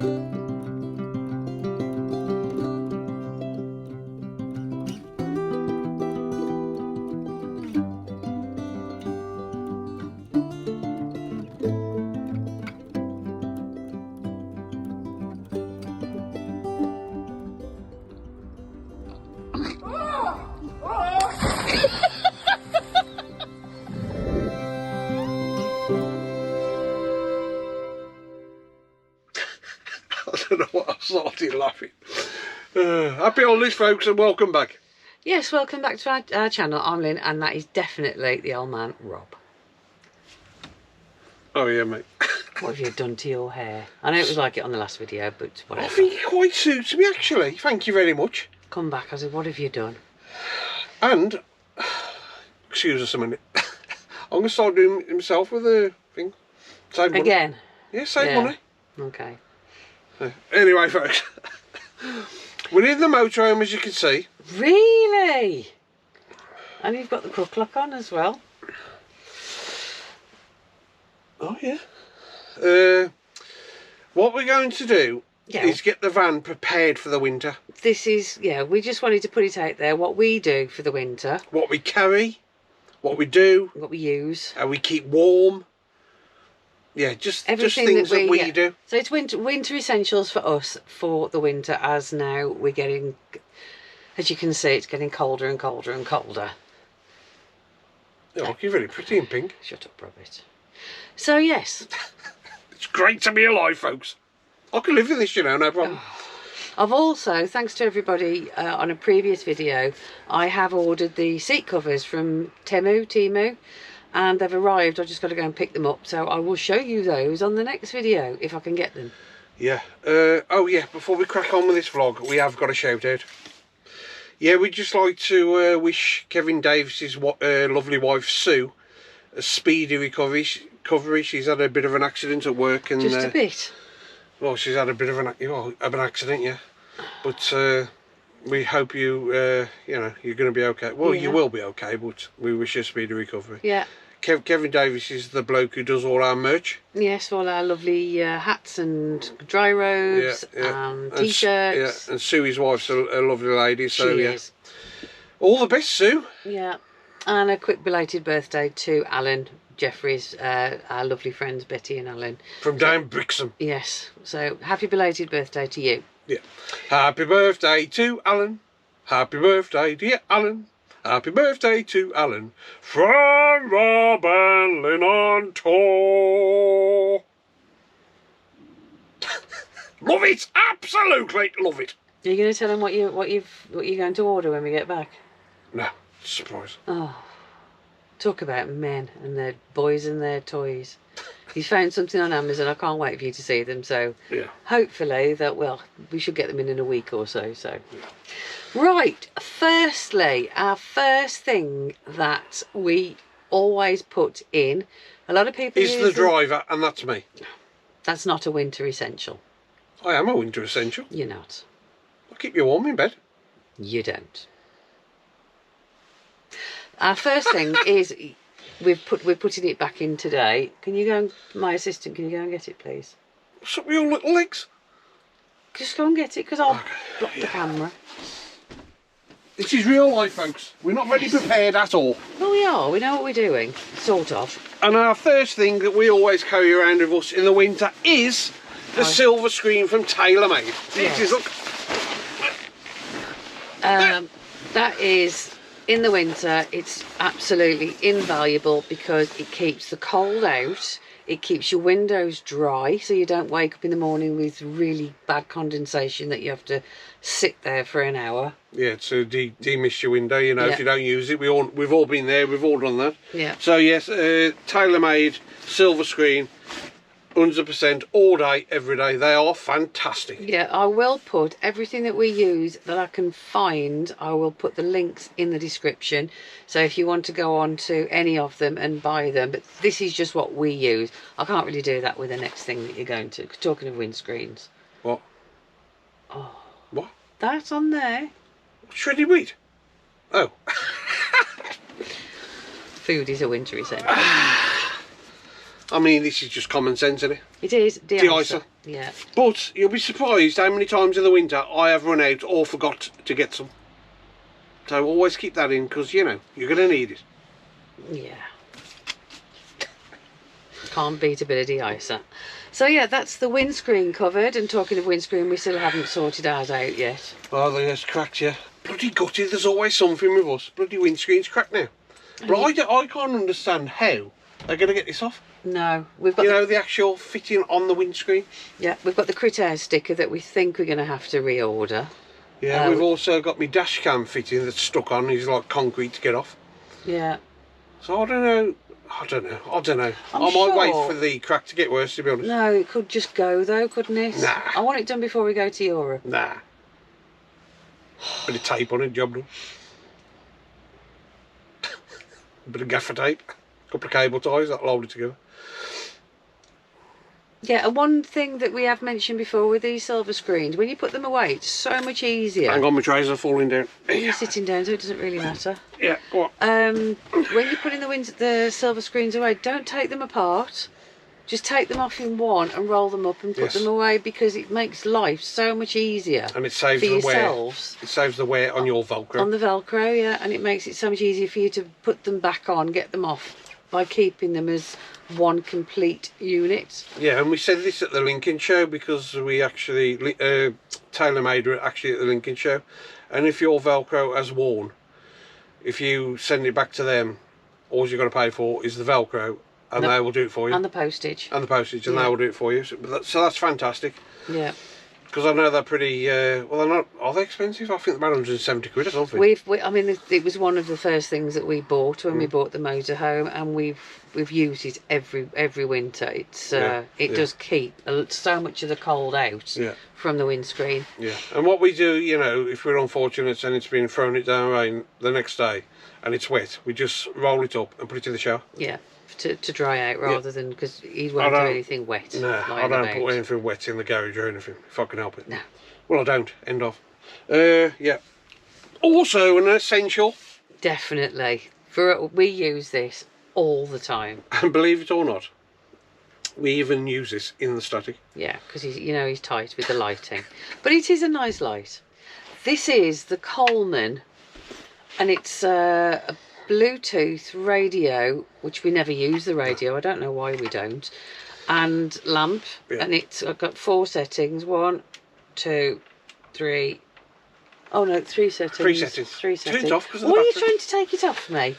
I don't know what I started laughing. Happy holidays, folks, and welcome back. Yes, welcome back to our channel. I'm Lynn, and that is definitely the old man, Rob. Oh yeah, mate. What have you done to your hair? I know it was like it on the last video, but whatever. I think it quite suits me, actually. Thank you very much. Come back, I said, what have you done? And, excuse us a minute, I'm going to start doing it myself with a thing. Save money. Again? Yeah, save money. Okay. Anyway, folks, we're in the motorhome, as you can see. Really? And you've got the crook lock on as well. Oh, yeah. What we're going to do is get the van prepared for the winter. This is, we just wanted to put it out there, what we do for the winter. What we carry, what we do. What we use. How we keep warm. Yeah, just things that we do. So it's winter essentials for us for the winter, as now we're getting, as you can see, it's getting colder and colder and colder. Oh, you're very pretty in pink. Shut up, Robert. So, yes. It's great to be alive, folks. I can live with this, you know, no problem. I've also, thanks to everybody on a previous video, I have ordered the seat covers from Temu, and they've arrived. I've just got to go and pick them up, so I will show you those on the next video if I can get them. Yeah. Oh yeah, before we crack on with this vlog, we have got a shout out. Yeah, we'd just like to wish Kevin Davis's lovely wife Sue a speedy recovery. She's had a bit of an accident at work, and just a bit. Well, she's had a bit of an accident, yeah. But we hope you know, you're going to be okay. Well, you will be okay, but we wish you a speedy recovery. Yeah. Kevin Davis is the bloke who does all our merch. Yes, all our lovely hats and dry robes and t-shirts. Yeah, and Sue, his wife's a lovely lady, so she is. All the best, Sue. Yeah, and a quick belated birthday to Alan Jeffries, our lovely friends Betty and Alan. From down Brixham. Yes, so happy belated birthday to you. Yeah. Happy birthday to Alan. Happy birthday, dear Alan. Happy birthday to Alan. From Rob and Lynn on tour. Love it. Absolutely love it. Are you going to tell him what you're going to order when we get back? No, surprise. Oh, talk about men and their boys and their toys. He's found something on Amazon. I can't wait for you to see them. So hopefully that, well, we should get them in a week or so. Right. Firstly, our first thing that we always put in, a lot of people is the driver, and that's me. That's not a winter essential. I am a winter essential. You're not. I keep you warm in bed. You don't. Our first thing is we're putting it back in today. Can you go and, my assistant, can you go and get it, please? What's up with your little legs? Just go and get it, because I'll block the camera. This is real life, folks. We're not very prepared at all. Well, we are. We know what we're doing, sort of. And our first thing that we always carry around with us in the winter is the silver screen from TaylorMade. Yes. It is, look. That is, in the winter, it's absolutely invaluable because it keeps the cold out. It keeps your windows dry, so you don't wake up in the morning with really bad condensation that you have to sit there for an hour. Yeah, to demist your window, you know, if you don't use it. We've all been there, we've all done that. Yeah. So yes, TaylorMade silver screen, 100% all day, every day. They are fantastic. Yeah, I will put everything that we use that I can find. I will put the links in the description. So if you want to go on to any of them and buy them, but this is just what we use. I can't really do that with the next thing that you're going to. Talking of windscreens. What? Oh. What? That's on there. Shredded wheat. Oh. Food is a winter essential. I mean, this is just common sense, isn't it? It is. De-icer. Yeah. But you'll be surprised how many times in the winter I have run out or forgot to get some. So always keep that in, because, you know, you're going to need it. Yeah. Can't beat a bit of de-icer. So yeah, that's the windscreen covered. And talking of windscreen, we still haven't sorted ours out yet. Oh, that's cracked, yeah. Bloody gutted, there's always something with us. Bloody windscreen's cracked now. But I can't understand how they're going to get this off. No, we've got... You know, the actual fitting on the windscreen? Yeah, we've got the Crit Air sticker that we think we're going to have to reorder. Yeah, we've also got my dash cam fitting that's stuck on. It's like concrete to get off. Yeah. So I don't know. I might sure. wait for the crack to get worse, to be honest. No, it could just go though, couldn't it? Nah. I want it done before we go to Europe. Nah. Bit of tape on it, job done. A bit of gaffer tape. A couple of cable ties, that'll hold it together. Yeah, and one thing that we have mentioned before with these silver screens, when you put them away, it's so much easier. Hang on, my trays are falling down. You're sitting down, so it doesn't really matter. Yeah, go on. When you're putting the silver screens away, don't take them apart. Just take them off in one and roll them up and put them away, because it makes life so much easier. And it saves for the yourselves. wear. It saves the wear on your Velcro. On the Velcro, yeah, and it makes it so much easier for you to put them back on, get them off, by keeping them as one complete unit. Yeah, and we said this at the Lincoln show, because we actually tailor-made it actually at the Lincoln show. And if your Velcro has worn, if you send it back to them, all you've got to pay for is the Velcro, and they will do it for you. And the postage. And the postage, and they will do it for you. So that's fantastic. Yeah. Because I know they're pretty, well, they're not, are they expensive? I think they're about 170 quid or something. I mean, it was one of the first things that we bought when we bought the motorhome, and we've used it every winter. It's it does keep so much of the cold out from the windscreen. Yeah, and what we do, you know, if we're unfortunate and it's been thrown it down rain the next day and it's wet, we just roll it up and put it in the shower. Yeah. To dry out rather than, because he won't do anything wet. No, I don't put anything wet in the garage or anything, if I can help it. No. Well, I don't, end of. Yeah. Also an essential. Definitely. We use this all the time. And believe it or not, we even use this in the static. Yeah, because he's tight with the lighting. But it is a nice light. This is the Coleman, and it's a Bluetooth radio, which we never use the radio, I don't know why we don't, and lamp, and I've got 4 settings, 1, 2, 3, oh no, 3 settings. 3 settings. 3 settings. Turn it off because of the Why are you battery. trying to take it off me?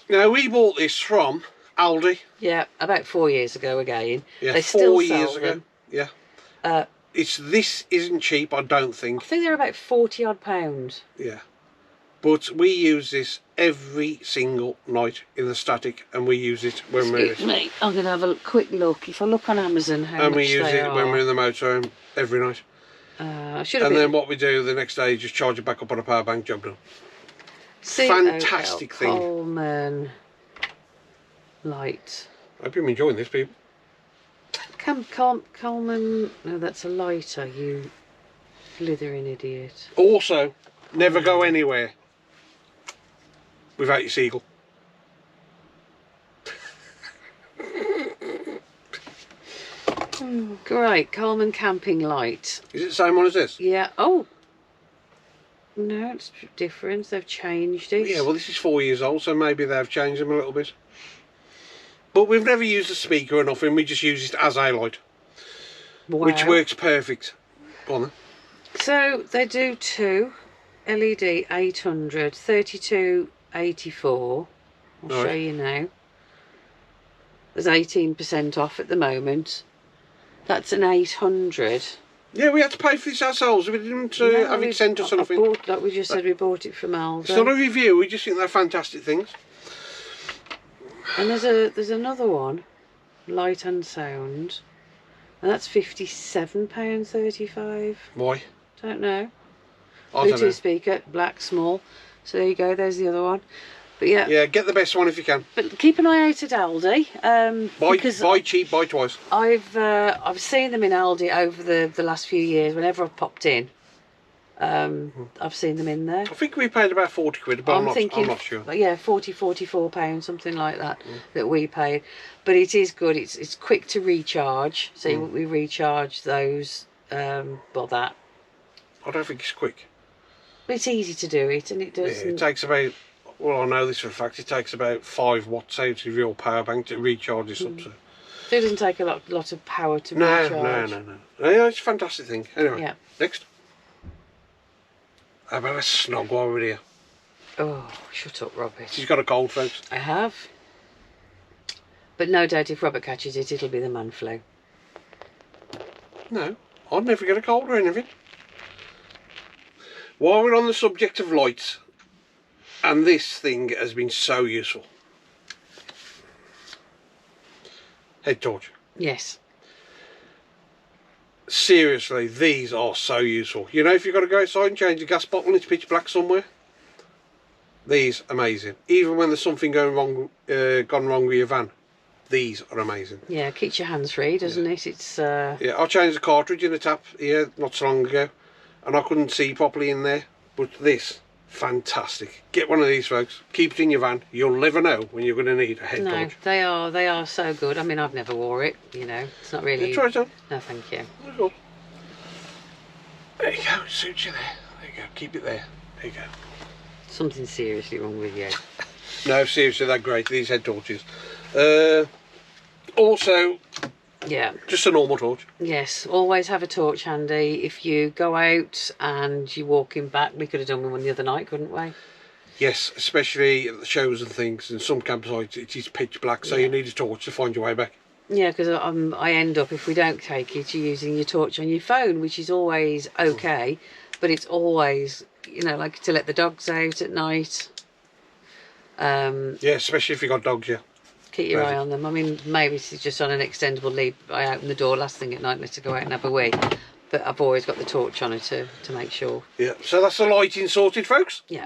Now we bought this from Aldi. Yeah, about 4 years ago again. Yeah, they 4 still years sell ago. them. Yeah. This isn't cheap, I don't think. I think they're about £40 odd. Yeah. But we use this every single night in the static, and we use it when we're... Excuse me, I'm going to have a quick look. If I look on Amazon how much they are. And we use it when we're in the motorhome every night. Then what we do the next day is just charge it back up on a power bank, job done. Fantastic thing. Coleman light. I hope you're enjoying this, people. Coleman... No, that's a lighter, you blithering idiot. Also, never go anywhere without your seagull. Great, Coleman camping light. Is it the same one as this? Yeah. Oh. No, it's different. They've changed it. Yeah, well, this is 4 years old, so maybe they've changed them a little bit. But we've never used a speaker or nothing. We just use it as a light, which works perfect. Go on then. So they do 2 LED 800 3284. I'll show you now. There's 18% off at the moment. That's an 800. Yeah, we had to pay for this ourselves. We didn't have it sent us or nothing. Like we just said, we bought it from Aldi. It's not a review. We just think they're fantastic things. And there's another one, light and sound, and that's £57.35. Why? Don't know. Bluetooth speaker, black, small. So there you go. There's the other one. But yeah. Yeah, get the best one if you can. But keep an eye out at Aldi. Buy cheap, buy twice. I've seen them in Aldi over the last few years. Whenever I've popped in, I've seen them in there. I think we paid about 40 quid, but I'm not sure. Yeah, 44 pounds, something like that, that we paid. But it is good. It's quick to recharge. So we recharge those. Well, that. I don't think it's quick. But it's easy to do it, and it does. Yeah, it takes about. Well, I know this for a fact. It takes about 5 watts out of your power bank to recharge this up. So it doesn't take a lot of power to recharge. No. Yeah, it's a fantastic thing. Anyway, yeah. Next. How about a snog while we're here? Oh, shut up, Robert. She's got a cold, folks. I have. But no doubt if Robert catches it, it'll be the man flu. No, I'd never get a cold or anything. While we're on the subject of lights, and this thing has been so useful. Head torch. Yes. Seriously, these are so useful. You know, if you've got to go outside and change a gas bottle and it's pitch black somewhere, these amazing. Even when there's something gone wrong with your van, these are amazing. Yeah, keeps your hands free, doesn't it? It's yeah, I changed the cartridge in the tap here not so long ago, and I couldn't see properly in there. But this, fantastic. Get one of these, folks. Keep it in your van. You'll never know when you're going to need a head torch. No, they are so good. I mean, I've never wore it. You know, it's not really. Yeah, try it on. No, thank you. There you go. It suits you there. There you go. Keep it there. There you go. Something seriously wrong with you. No, seriously, they're great. These head torches. Also, yeah, just a normal torch. Yes, always have a torch handy. If you go out and you're walking back, we could have done one the other night, couldn't we? Yes, especially at the shows and things. In some campsites, it is pitch black, so you need a torch to find your way back. Yeah, because I end up, if we don't take it, you're using your torch on your phone, which is always okay, but it's always, you know, like to let the dogs out at night. Yeah, especially if you've got dogs, yeah. Keep your eye on them. I mean, maybe it's just on an extendable lead. I open the door last thing at night, let her go out and have a wee. But I've always got the torch on her to make sure. Yeah, so that's the lighting sorted, folks. Yeah.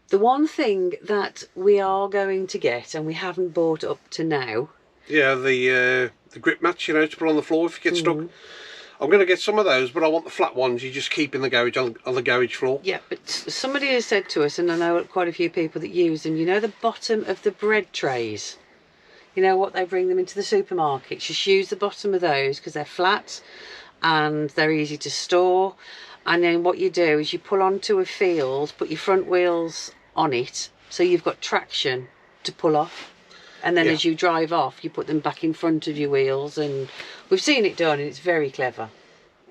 The one thing that we are going to get, and we haven't bought up to now. Yeah, the grip mats, you know, to put on the floor if you get stuck. I'm going to get some of those, but I want the flat ones you just keep in the garage, on the garage floor. Yeah, but somebody has said to us, and I know quite a few people that use them, you know, the bottom of the bread trays. You know what, they bring them into the supermarkets. Just use the bottom of those because they're flat and they're easy to store. And then what you do is you pull onto a field, put your front wheels on it, so you've got traction to pull off. And then as you drive off, you put them back in front of your wheels. And we've seen it done, and it's very clever.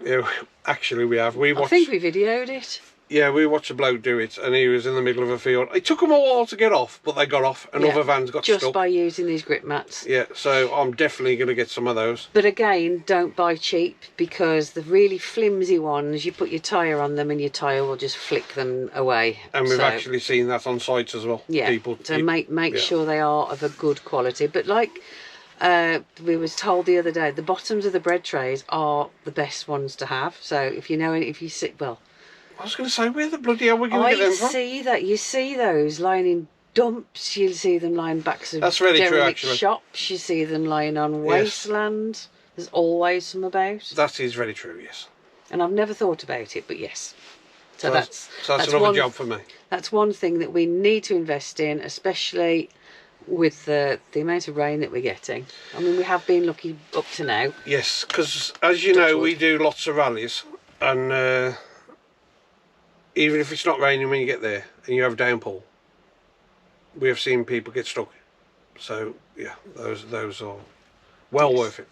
Yeah, actually we have. I think we videoed it. Yeah, we watched a bloke do it, and he was in the middle of a field. It took them a while to get off, but they got off, and other vans got stuck. Just by using these grip mats. Yeah, so I'm definitely going to get some of those. But again, don't buy cheap, because the really flimsy ones, you put your tyre on them and your tyre will just flick them away. And we've actually seen that on sites as well. Yeah, people, so make sure they are of a good quality. But like we was told the other day, the bottoms of the bread trays are the best ones to have. So if you know, if you sit, well... I was going to say, where the bloody hell are we going to get them from? You see those lying in dumps, you see them lying backs of derelict shops, you see them lying on wasteland. Yes. There's always some about. That is very true, yes. And I've never thought about it, but yes. So that's another job for me. That's one thing that we need to invest in, especially with the amount of rain that we're getting. I mean, we have been lucky up to now. Yes, because as you know, we do lots of rallies, and even if it's not raining when you get there and you have a downpour, we have seen people get stuck. So yeah, those are well worth it.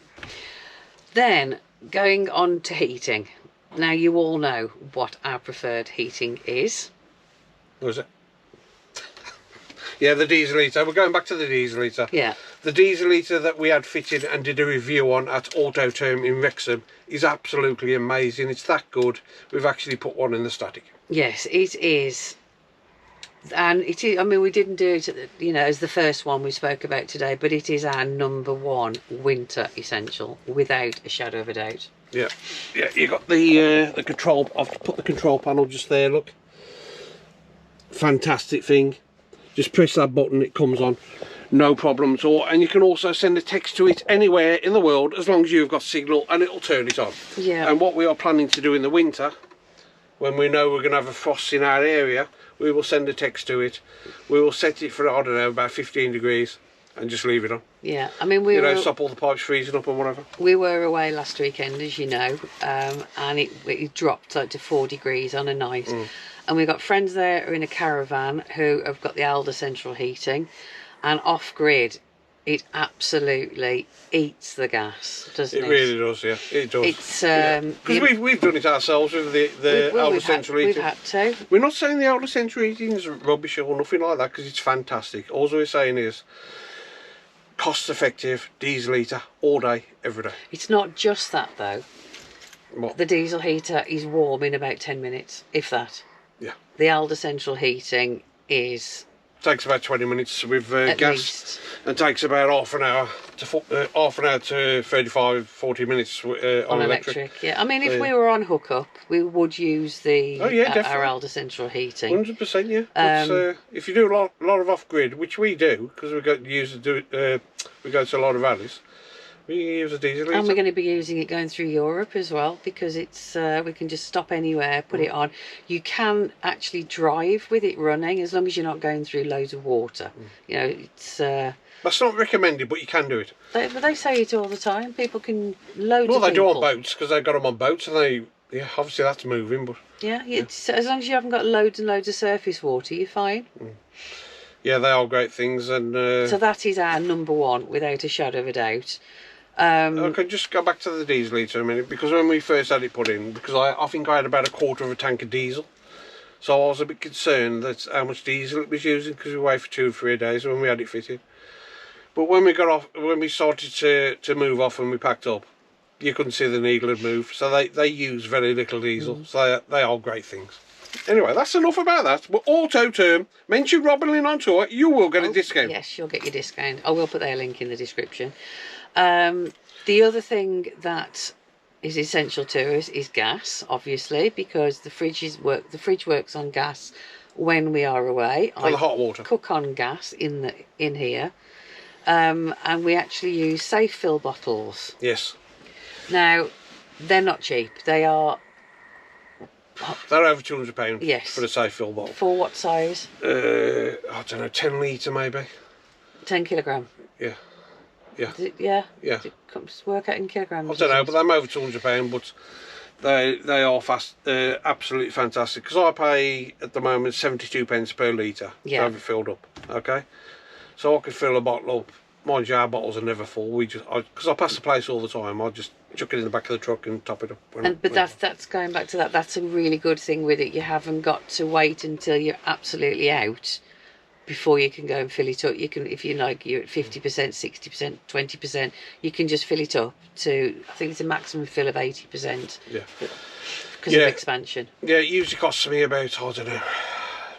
Then going on to heating. Now you all know what our preferred heating is. What is it? Yeah, the diesel heater. We're going back to the diesel heater. Yeah. The diesel heater that we had fitted and did a review on at Autoterm in Wrexham is absolutely amazing. It's that good. We've actually put one in the static. Yes, it is. And it is, I mean, we didn't do it, you know, as the first one we spoke about today, but it is our #1 winter essential, without a shadow of a doubt. Yeah, yeah. You got the control. I've put the control panel just there. Look, fantastic thing. Just press that button, it comes on, no problem at all. And you can also send a text to it anywhere in the world as long as you've got signal, and it'll turn it on. Yeah. And what we are planning to do in the winter when we know we're going to have a frost in our area, we will send a text to it. We will set it for, I don't know, about 15 degrees and just leave it on. Yeah, I mean, we stop all the pipes freezing up and whatever. We were away last weekend, as you know, and it dropped like to 4 degrees on a night. And we've got friends there who are in a caravan who have got the Alder central heating, and off grid, it absolutely eats the gas, doesn't it? It really does, yeah. It does. It's because we've done it ourselves with the Alder central heating. We've had to. We're not saying the Alder central heating is rubbish or nothing like that, because it's fantastic. All we're saying is cost effective diesel heater all day, every day. It's not just that though. What? The diesel heater is warm in about 10 minutes, if that. Yeah. The Alder central heating is takes about 20 minutes with at gas, least. and takes about half an hour to 35, 40 minutes on electric. Yeah, I mean, if we were on hookup, we would use the our Alder central heating. 100%, yeah. But, if you do a lot of off grid, which we do, because we go to a lot of valleys, we use a diesel heater. And we're going to be using it going through Europe as well, because it's we can just stop anywhere, put it on. You can actually drive with it running as long as you're not going through loads of water. You know, it's. That's not recommended, but you can do it. But they say it all the time. People can loads. Well, of they people. do on boats, because they've got them on boats, and obviously that's moving, but. Yeah, it's as long as you haven't got loads and loads of surface water, you're fine. Yeah, they are great things, and. So that is our number one, without a shadow of a doubt. Okay, just go back to the diesel heater a minute, because when we first had it put in, because I think I had about a quarter of a tank of diesel, so I was a bit concerned that how much diesel it was using, because we were away for 2 or 3 days when we had it fitted. But when we started to move off and we packed up, you couldn't see the needle had moved, so they use very little diesel, so they are great things. Anyway, that's enough about that. But auto term, mention Robin Lynn on tour, you will get a discount. Yes, you'll get your discount. I will put their link in the description. The other thing that is essential to us is gas, obviously, because the fridge works on gas when we are away. And the hot water. Cook on gas in here, and we actually use safe fill bottles. Yes. Now, they're not cheap. They are. They're over £200. Yes. For a safe fill bottle. For what size? I don't know, 10 litre maybe. 10 kilogram. Yeah. Yeah. Yeah. Yeah. Does it work out in kilograms? I don't know, but they're over £200, but they are absolutely fantastic. Because I pay at the moment 72 pence per litre to have it filled up. Okay, so I can fill a bottle up. Mind you, our bottles are never full. Because I pass the place all the time. I just chuck it in the back of the truck and top it up. But that's going back to that. That's a really good thing with it. You haven't got to wait until you're absolutely out before you can go and fill it up. You can, if you like, you're at 50%, 60%, 20%, you can just fill it up to, I think it's a maximum fill of 80%. Yeah. Because of expansion. Yeah, it usually costs me about, I don't know,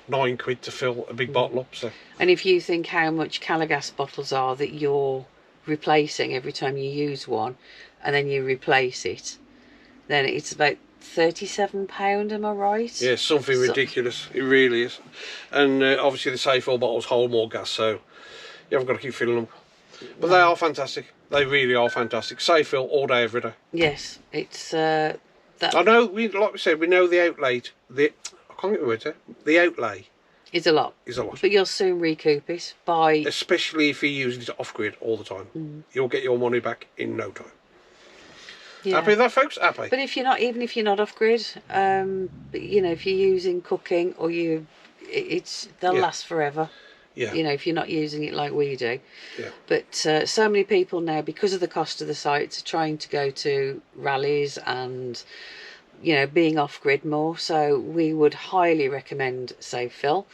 £9 to fill a big bottle up. So. And if you think how much Calagas bottles are that you're replacing every time you use one, and then you replace it, then it's about £37, am I right? Yeah, something ridiculous. It really is. And obviously the safe fill bottles hold more gas, so you haven't got to keep filling them. But they are fantastic. They really are fantastic. Safe fill all day, every day. Yes, it's I know. Like we said, we know the outlay. I can't get the words out. The outlay is a lot. But you'll soon recoup it by. Especially if you're using it off grid all the time, you'll get your money back in no time. Yeah. Happy with that, folks? Happy. But if you're not, even if you're not off grid, you know, if you're using cooking or they'll last forever. Yeah. You know, if you're not using it like we do. Yeah. But so many people now, because of the cost of the sites, are trying to go to rallies and, you know, being off grid more. So we would highly recommend Safe Fill.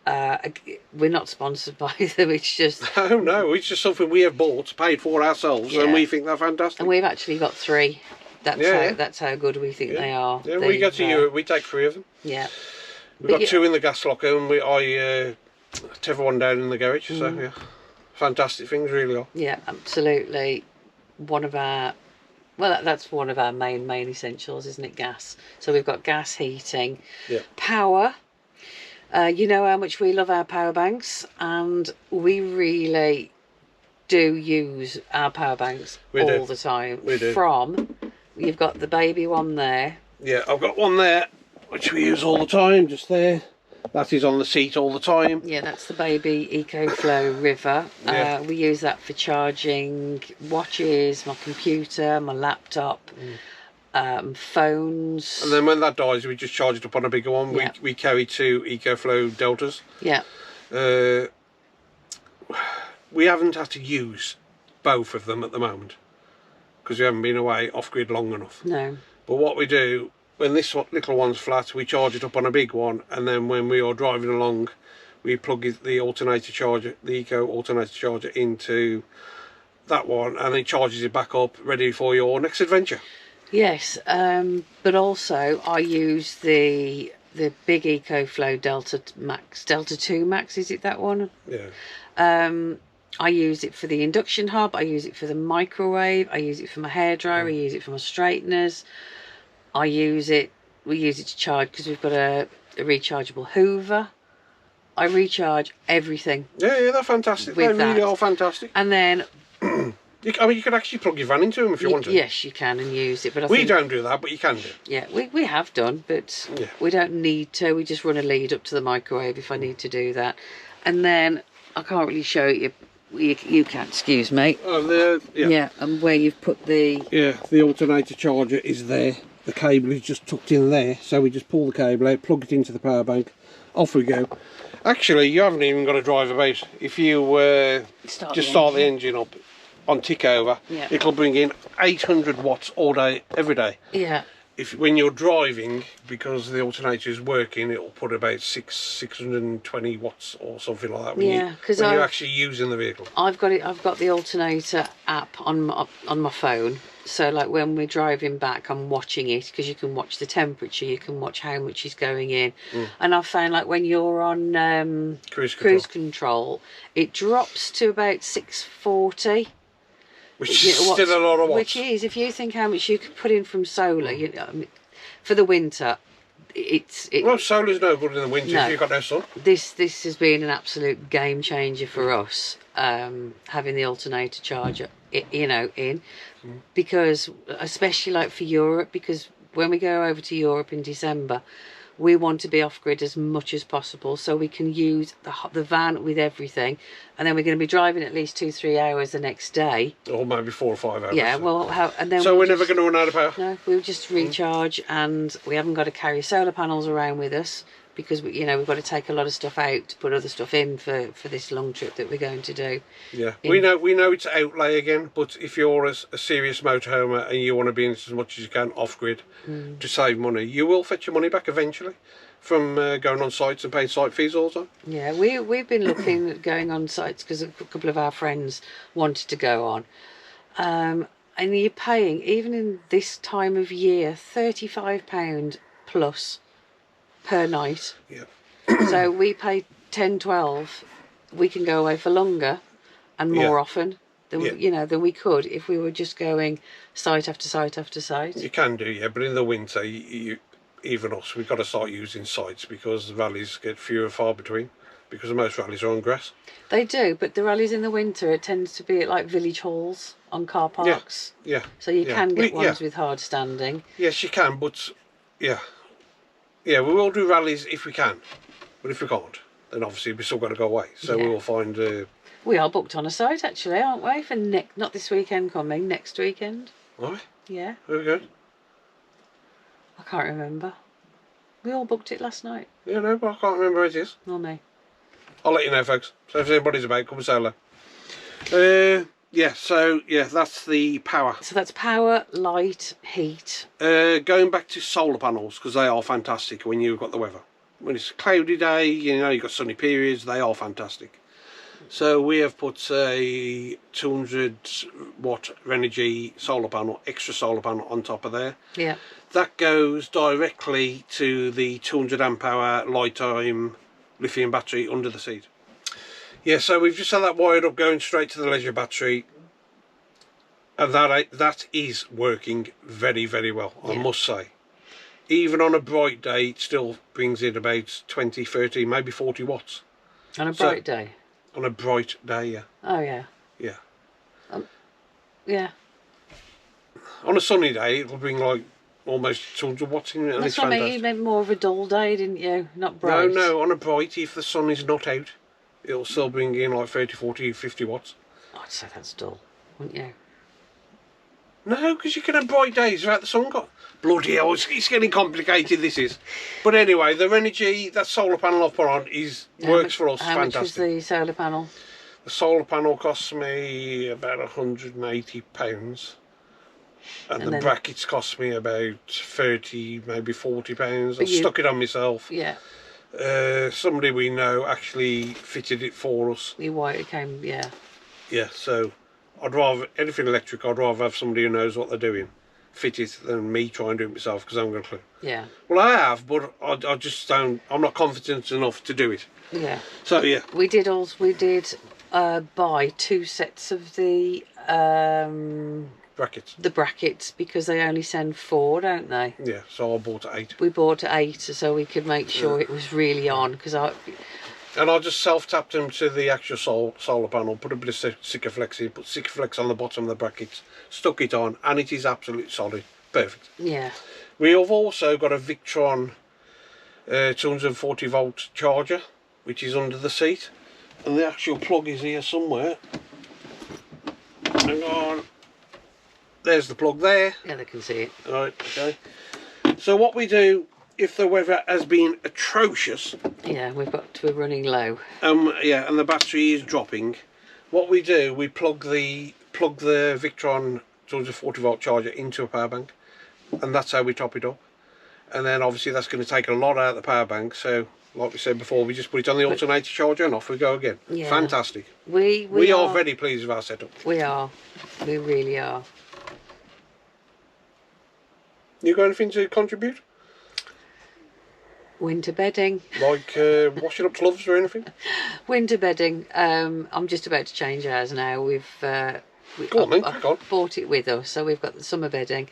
We're not sponsored by them. It's just no, it's just something we have bought, paid for ourselves, and we think they're fantastic. And we've actually got 3. That's how good we think they are. Yeah, we go to Europe, we take 3 of them. Yeah, we've got 2 in the gas locker, and I tether one down in the garage. So yeah, fantastic things, really are. Yeah, absolutely. One of our that's one of our main essentials, isn't it? Gas. So we've got gas, heating, power. You know how much we love our power banks, and we really do use our power banks all the time. We do. You've got the baby one there. Yeah, I've got one there. which we use all the time, just there. That is on the seat all the time. Yeah, that's the baby EcoFlow River. Yeah. We use that for charging watches, my computer, my laptop, phones. And then when that dies, we just charge it up on a bigger one. Yeah. We carry 2 EcoFlow Deltas. Yeah. We haven't had to use both of them at the moment because we haven't been away off-grid long enough. No. But what we do, when this little one's flat, we charge it up on a big one, and then when we are driving along, we plug the alternator charger, the Eco alternator charger, into that one, and it charges it back up, ready for your next adventure. Yes, but also I use the big EcoFlow Delta 2 Max, is it that one? Yeah. I use it for the induction hob, I use it for the microwave, I use it for my hairdryer, I use it for my straighteners. We use it to charge because we've got a rechargeable Hoover. I recharge everything. Yeah, they're fantastic. They really are fantastic. And then I mean, you can actually plug your van into them if you want to. Yes, you can, and use it. But we don't do that, but you can do. Yeah, we have done, but we don't need to. We just run a lead up to the microwave if I need to do that. And then I can't really show it you. You can't, excuse me. Oh, yeah, and where you've put the... Yeah, the alternator charger is there. The cable is just tucked in there, so we just pull the cable out, plug it into the power bank, off we go. Actually, you haven't even got to drive about. If you start the engine up on tick over, it'll bring in 800 watts all day, every day. Yeah. When you're driving, because the alternator is working, it'll put about 620 watts or something like that. When you're actually using the vehicle. I've got the alternator app on my phone. So like when we're driving back, I'm watching it because you can watch the temperature, you can watch how much is going in, and I've found like when you're on cruise control, it drops to about 640. Which is still a lot of watts. Which is, if you think how much you could put in from solar, for the winter, well, solar's no good in the winter if you've got no sun. This has been an absolute game changer for us, having the alternator charger, because especially like for Europe, because when we go over to Europe in December, we want to be off grid as much as possible, so we can use the van with everything, and then we're going to be driving at least 2-3 hours the next day, or maybe 4 or 5 hours. Yeah, well, and then so we're never going to run out of power. No, we'll just recharge, and we haven't got to carry solar panels around with us because we've got to take a lot of stuff out to put other stuff in for this long trip that we're going to do. Yeah, we know it's outlay again, but if you're a serious motorhomer and you want to be in as much as you can off grid to save money, you will fetch your money back eventually from going on sites and paying site fees all the time. Yeah, we've been looking at going on sites because a couple of our friends wanted to go on, and you're paying, even in this time of year, £35 plus per night. Yeah. So we pay 10-12. We can go away for longer and more often than than we could if we were just going site after site after site. You can do, yeah, but in the winter, even us, we've got to start using sites because the rallies get fewer and far between, because most rallies are on grass. They do, but the rallies in the winter, it tends to be at like village halls on car parks. Yeah. So you can get ones with hard standing. Yes, you can, but yeah, we will do rallies if we can, but if we can't, then obviously we've still got to go away. So we will find... we are booked on a site actually, aren't we? For not this weekend coming, next weekend. Are we? Yeah. Very good. I can't remember. We all booked it last night. Yeah, no, but I can't remember where it is. Nor me. I'll let you know, folks. So if anybody's about, come and say hello. That's the power. So that's power, light, heat. Going back to solar panels, because they are fantastic when you've got the weather. When it's a cloudy day, you've got sunny periods, they are fantastic. So we have put a 200 watt Renogy solar panel, extra solar panel on top of there. Yeah. That goes directly to the 200 amp hour lifetime lithium battery under the seat. Yeah, so we've just had that wired up going straight to the leisure battery, and that is working very, very well, I must say. Even on a bright day, it still brings in about 20, 30, maybe 40 watts. On a bright day? On a bright day, yeah. Oh, yeah. Yeah. Yeah. On a sunny day, it'll bring like almost 200 watts in it, and That's it's what I mean. fantastic. You meant more of a dull day, didn't you? Not bright. No, on a bright, if the sun is not out, it'll still bring in like 30, 40, 50 watts. I'd say that's dull, wouldn't you? No, because you can have bright days without the sun got. Bloody hell, it's getting complicated, this is. But anyway, the energy, that solar panel I've put on works for us, how fantastic. How much was the solar panel? The solar panel costs me about £180. And the brackets cost me about 30, maybe £40. I stuck it on myself. Yeah. Somebody we know actually fitted it for us. It came, yeah. Yeah, so I'd rather, anything electric, I'd rather have somebody who knows what they're doing fit it than me try and do it myself, because I haven't got a clue. Yeah. Well, I have, but I just don't, I'm not confident enough to do it. Yeah. So, yeah. We did buy 2 sets of the brackets. The brackets, because they only send 4, don't they? Yeah, so I bought 8. We bought 8 so we could make sure it was really on, because And I just self-tapped them to the actual solar panel, put a bit of Sikaflex in, put Sikaflex on the bottom of the brackets, stuck it on, and it is absolutely solid. Perfect. Yeah. We have also got a Victron 240 volt charger, which is under the seat. And the actual plug is here somewhere. Hang on. There's the plug there. Yeah, they can see it. Right, okay. So what we do, if the weather has been atrocious, yeah, we're running low. Yeah, and the battery is dropping. What we do, we plug the Victron 240 volt charger into a power bank, and that's how we top it up. And then obviously that's going to take a lot out of the power bank. So, like we said before, we just put it on the alternator charger and off we go again. Yeah. Fantastic. We are very pleased with our setup. We are. We really are. You got anything to contribute? Winter bedding. Like washing up gloves or anything? Winter bedding. I'm just about to change ours now. We've bought it with us, so we've got the summer bedding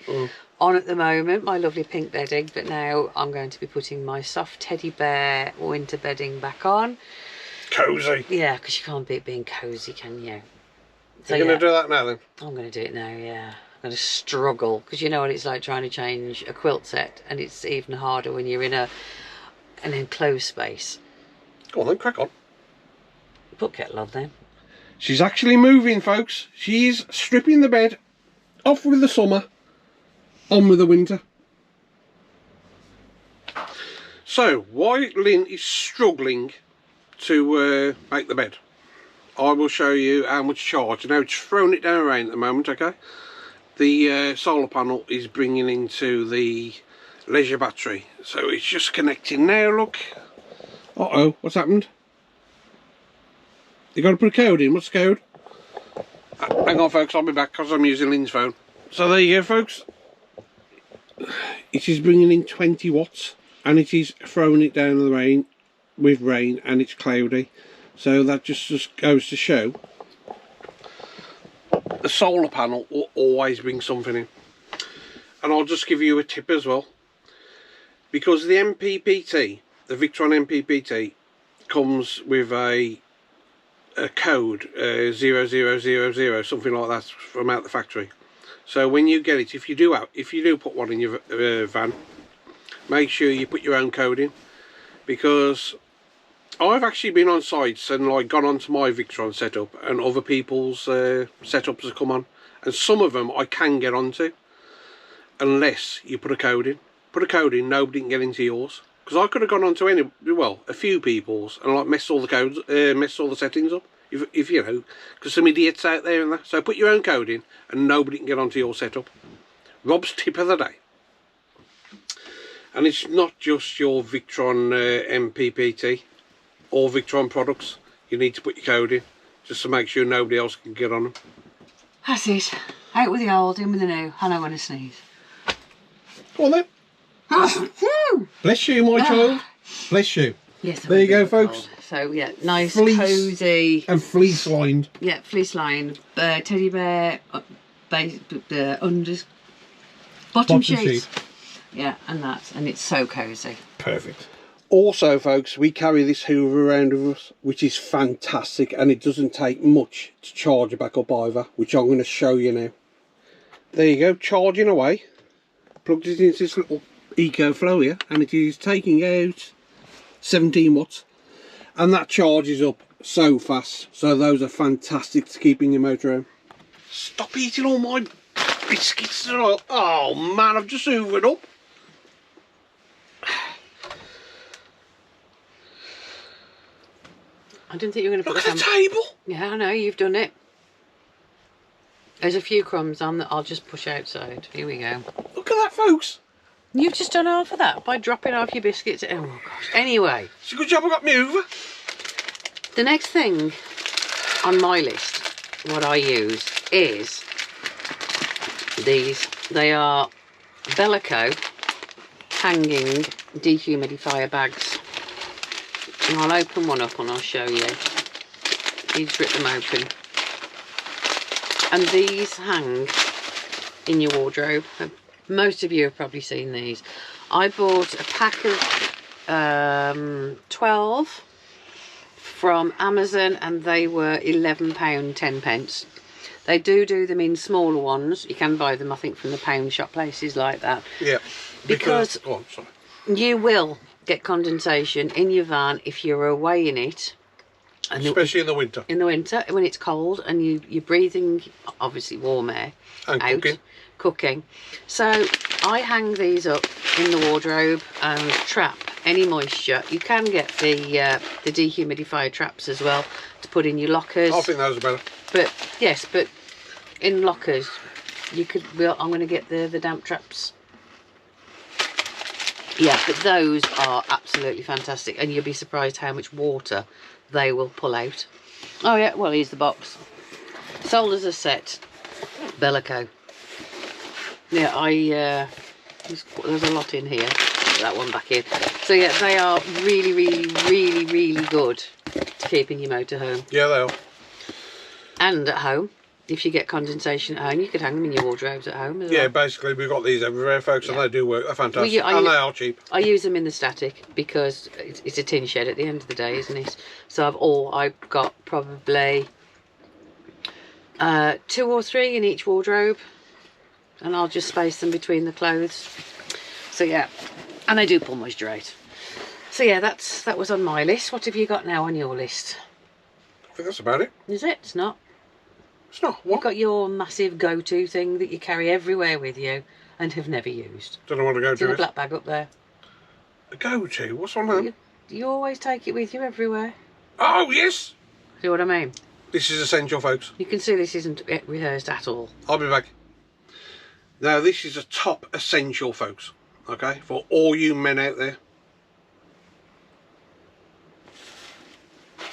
on at the moment, my lovely pink bedding, but now I'm going to be putting my soft teddy bear winter bedding back on. Cosy. Yeah, because you can't beat being cosy, can you? So you're going to do that now then? I'm going to do it now, yeah. I'm going to struggle, because you know what it's like trying to change a quilt set, and it's even harder when you're in an enclosed space. Go on then, crack on. Put kettle on then. She's actually moving, folks. She's stripping the bed. Off with the summer, on with the winter. So, while Lynn is struggling to make the bed, I will show you how much charge. Now, it's thrown it down around at the moment, okay? The solar panel is bringing into the leisure battery. So, it's just connecting now, look. Uh-oh, what's happened? You got to put a code in. What's the code? Hang on, folks, I'll be back because I'm using Lynn's phone. So there you go, folks. It is bringing in 20 watts, and it is throwing it down the rain with rain, and it's cloudy. So that just goes to show the solar panel will always bring something in. And I'll just give you a tip as well, because the MPPT, the Victron MPPT, comes with a code 0000, something like that, from out the factory. So when you get it, if you do put one in your van, make sure you put your own code in, because I've actually been on sites and like gone onto my Victron setup, and other people's setups have come on, and some of them I can get onto unless you put a code in. Put a code in, nobody can get into yours. Because I could have gone on to a few people's and like messed all the codes, messed all the settings up. If you know, because some idiots out there and that. So put your own code in and nobody can get onto your setup. Rob's tip of the day. And it's not just your Victron MPPT or Victron products. You need to put your code in just to make sure nobody else can get on them. That's it. Out with the old, in with the new. I know when to sneeze. Go on then. Bless you, my child. Bless you. Yes. There you go, folks. So yeah, nice, cosy, and fleece lined. Yeah, fleece lined. Teddy bear, bottom sheet. Yeah, and it's so cosy. Perfect. Also, folks, we carry this Hoover around with us, which is fantastic, and it doesn't take much to charge it back up either, which I'm going to show you now. There you go, charging away. plugged it into this little eco flow here, and it is taking out 17 watts, and that charges up so fast. So those are fantastic to keep in your motorhome. Stop eating all my biscuits and all. Oh man, I've just hoovered up. I didn't think you were going to put Look at the table. Yeah, I know, you've done it. There's a few crumbs on that I'll just push outside. Here we go. Look at that, folks. You've just done half of that by dropping off your biscuits. Oh gosh. Anyway. It's a good job I got me over. The next thing on my list, what I use, is these. They are Bellico hanging dehumidifier bags. And I'll open one up and I'll show you. You just rip them open. And these hang in your wardrobe. Most of you have probably seen these. I bought a pack of 12 from Amazon, and they were £11 10 pence. They do them in smaller ones. You can buy them, I think, from the pound shop places like that. Yeah. Because go on, sorry. You will get condensation in your van if you're away in it. And especially in the winter. In the winter, when it's cold and you're breathing, obviously, warm air. And out, cooking. So I hang these up in the wardrobe and trap any moisture. You can get the dehumidifier traps as well to put in your lockers. I think those are better. But yes, but in lockers, you could. Well, I'm going to get the damp traps. Yeah, but those are absolutely fantastic, and you'll be surprised how much water they will pull out. Oh yeah, well, here's the box. Sold as a set, Bellico. Yeah, there's a lot in here. Put that one back in. So yeah, they are really, really, really, really good to keep in your motorhome. Yeah, they are. And at home. If you get condensation at home, you could hang them in your wardrobes at home as well. Yeah, basically we've got these everywhere, folks, and they do work. They're fantastic, Well, and they are cheap. I use them in the static because it's a tin shed at the end of the day, isn't it? So I've got probably 2 or 3 in each wardrobe, and I'll just space them between the clothes. So yeah, and they do pull moisture out. So yeah, that was on my list. What have you got now on your list? I think that's about it. Is it? It's not. It's not. What? You've got your massive go-to thing that you carry everywhere with you and have never used. Don't know what to go It's in to. a black bag up there. A go-to? What's on that? You always take it with you everywhere. Oh, yes! See what I mean? This is essential, folks. You can see this isn't rehearsed at all. I'll be back. Now, this is a top essential, folks. Okay? For all you men out there.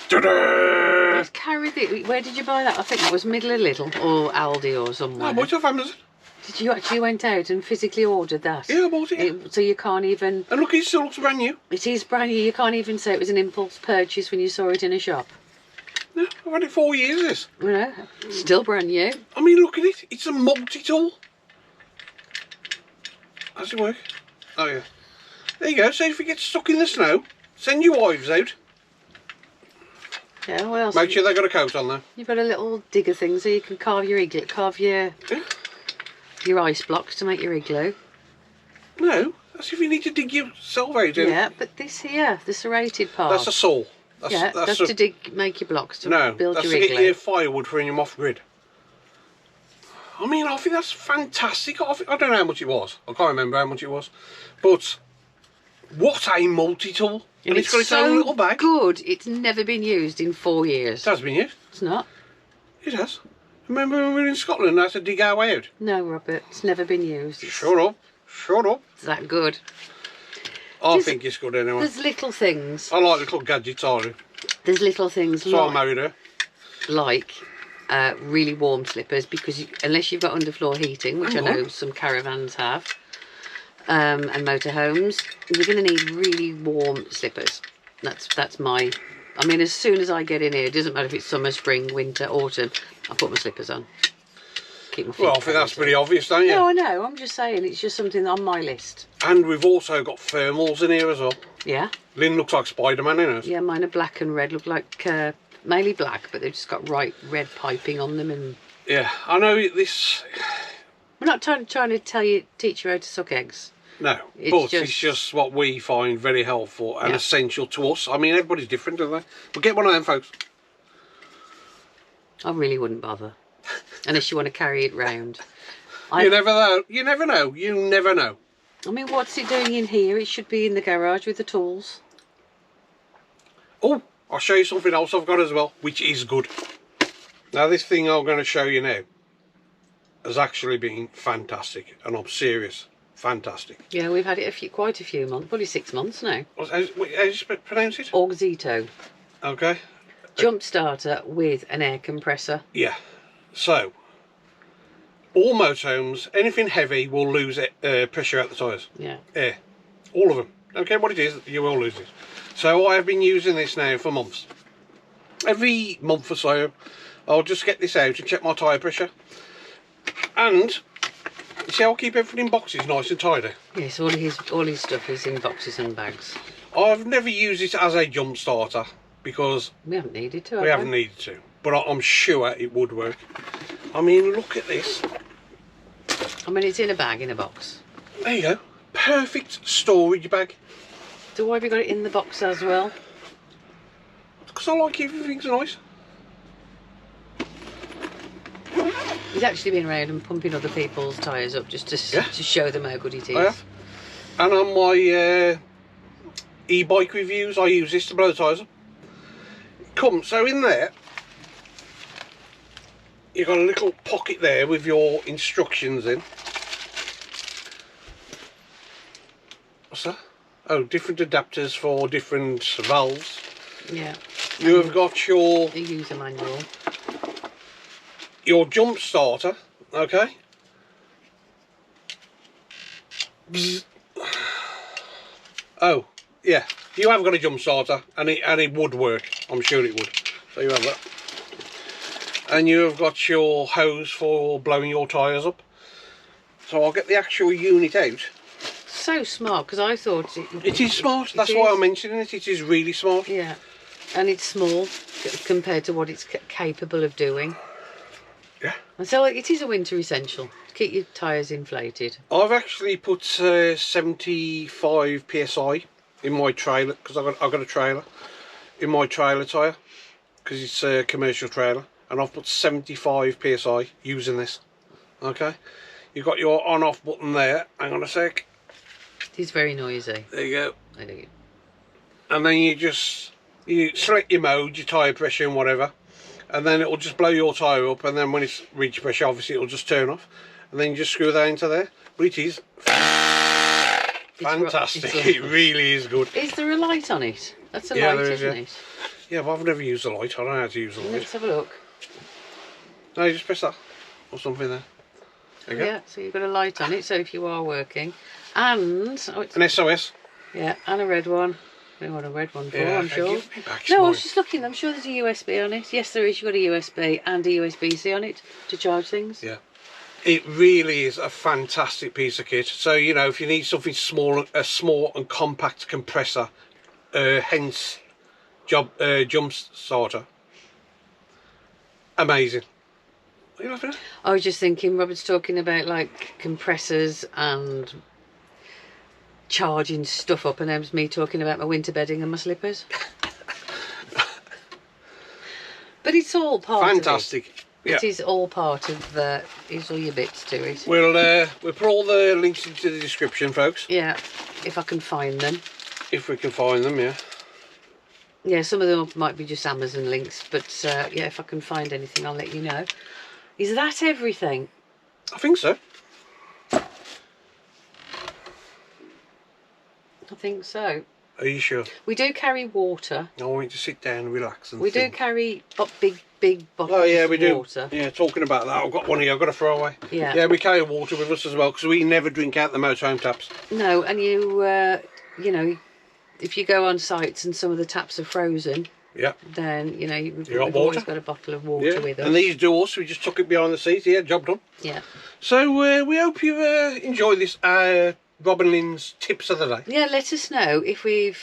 Ta-da! Let's carry it. Where did you buy that? I think that was Middle of Little or Aldi or somewhere. I bought it off Amazon. Did you actually went out and physically ordered that? Yeah, I bought it. So you can't even... And look, it still looks brand new. It is brand new. You can't even say it was an impulse purchase when you saw it in a shop. No, I've had it 4 years, this. You know, still brand new. I mean, look at it. It's a multi-tool. How does it work? Oh, yeah. There you go. So if you get stuck in the snow, send your wives out. Yeah, what else? Make sure they got a coat on there. You've got a little digger thing so you can carve your igloo, your ice blocks to make your igloo. No, that's if you need to dig yourself out. Yeah, but this here, the serrated part. That's a saw. That's to make your blocks to build that's your to igloo. get your firewood for in your off grid. I mean, I think that's fantastic. I don't know how much it was. I can't remember how much it was. But what a multi-tool. And it's got its own little bag. Good. It's never been used in 4 years. It has been used. It's not. It has. Remember when we were in Scotland and I had to dig our way out? No, Robert. It's never been used. Shut up. Shut up. It's that good. I think it's good anyway. There's little things. I like little gadgets, I do. There's little things So I married her. like really warm slippers, because unless you've got underfloor heating, which I know some caravans have, and motorhomes, you're going to need really warm slippers. That's my... I mean, as soon as I get in here, it doesn't matter if it's summer, spring, winter, autumn, I put my slippers on. Keep my feet Well, I think that's pretty obvious, don't you? No, I know. I'm just saying, it's just something on my list. And we've also got thermals in here as well. Yeah? Lynn looks like Spider-Man in it. Yeah, mine are black and red. Look like mainly black, but they've just got red piping on them. And yeah, I know this. We're not trying to teach you how to suck eggs. No, it's just what we find very helpful and essential to us. I mean, everybody's different, don't they? But get one of them, folks. I really wouldn't bother, unless you want to carry it round. You never know. You never know. You never know. I mean, what's it doing in here? It should be in the garage with the tools. Oh, I'll show you something else I've got as well, which is good. Now, this thing I'm going to show you now has actually been fantastic, and I'm serious. Fantastic. Yeah, we've had it quite a few months, probably 6 months now. How do you pronounce it? Auxito. Okay. Jump starter with an air compressor. Yeah. So, all motorhomes, anything heavy will lose pressure out the tyres. Yeah. Air. All of them. Don't care what it is, you will lose it. So I have been using this now for months. Every month or so, I'll just get this out and check my tyre pressure. And you see, I'll keep everything in boxes nice and tidy. Yes, all his stuff is in boxes and bags. I've never used it as a jump starter because we haven't needed to. We haven't needed to, but I'm sure it would work. I mean, look at this. I mean, it's in a bag, in a box. There you go. Perfect storage bag. So why have you got it in the box as well? Because I like keeping things nice. He's actually been around and pumping other people's tyres up just to show them how good it is. I have. And on my e-bike reviews, I use this to blow the tyres up. So in there, you've got a little pocket there with your instructions in. What's that? Oh, different adapters for different valves. Yeah. You have got your... the user manual. Your jump starter, okay? Bzz. Oh, yeah. You have got a jump starter, and it would work. I'm sure it would. So you have that. And you have got your hose for blowing your tyres up. So I'll get the actual unit out. So smart, because I thought it is smart. That's why I'm mentioning it. It is really smart. Yeah, and it's small compared to what it's capable of doing. Yeah. And so it is a winter essential. Keep your tyres inflated. I've actually put 75 psi in my trailer because I've got a trailer in my trailer tyre because it's a commercial trailer, and I've put 75 psi using this. Okay, you've got your on-off button there. Hang on a sec. It's very noisy. There you go. I think it. And then you select your mode, your tyre pressure and whatever, and then it'll just blow your tyre up, and then when it's reached pressure, obviously it'll just turn off, and then you just screw that into there. But it is fantastic. It really is good. Is there a light on it? That's a light, isn't it? Yeah, but I've never used a light. I don't know how to use a light. Let's have a look. No, you just press that or something there. There you go. Yeah, so you've got a light on it, so if you are working. And an SOS. Yeah, and a red one. I don't want a red one for, yeah, I'm sure. No, I was just looking. I'm sure there's a USB on it. Yes, there is. You've got a USB and a USB-C on it to charge things. Yeah. It really is a fantastic piece of kit. So, you know, if you need something small, a small and compact compressor, hence jump starter. Amazing. What are you laughing at? I was just thinking, Robert's talking about like compressors and charging stuff up, and there's me talking about my winter bedding and my slippers. But it's all part fantastic. of it. It is all part of it's all your bits to it. We'll put all the links into the description, folks. Yeah, if I can find them. If we can find them, yeah. Yeah, some of them might be just Amazon links, but yeah, if I can find anything, I'll let you know. Is that everything? I think so. I think so. Are you sure? We do carry water. I want you to sit down and relax and we think. do carry big bottles of water. Do. Yeah, talking about that, I've got one here, I've got to throw away. Yeah. Yeah, we carry water with us as well, because we never drink out the motorhome taps. No, and you know, if you go on sites and some of the taps are frozen, yeah, then, you know, we've always got a bottle of water with us. And these do us, we just took it behind the seat, yeah, job done. Yeah. So we hope you enjoy this Robin Lynn's tips of the day. Yeah, let us know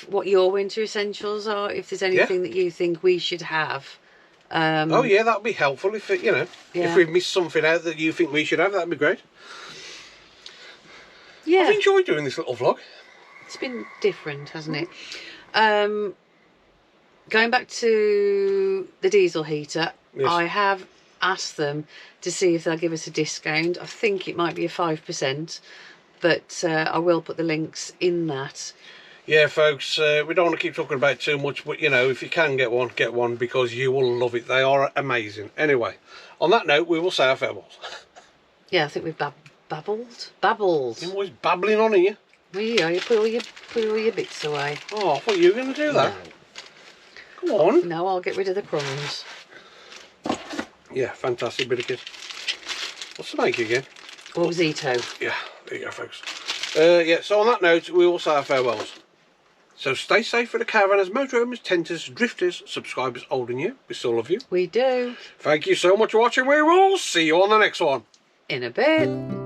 what your winter essentials are, if there's anything that you think we should have. Oh yeah, that'd be helpful if if we've missed something out that you think we should have, that'd be great. Yeah. I've enjoyed doing this little vlog. It's been different, hasn't it? Going back to the diesel heater, yes. I have asked them to see if they'll give us a discount. I think it might be a 5%, but I will put the links in that. Yeah, folks, we don't want to keep talking about it too much, but you know, if you can get one because you will love it. They are amazing. Anyway, on that note, we will say our farewells. Yeah, I think we've babbled. You're always babbling on here. Well, yeah, you put all your bits away. Oh, I thought you were going to do that. No. Come on. No, I'll get rid of the crumbs. Yeah, fantastic bit of kit. What's the make again? Auxito. Yeah, there you go, folks. Yeah, so on that note, we will say our farewells. So stay safe for the caravanners, motorhomes, tenters, drifters, subscribers old and new. We still love you. We do. Thank you so much for watching. We will see you on the next one. In a bit.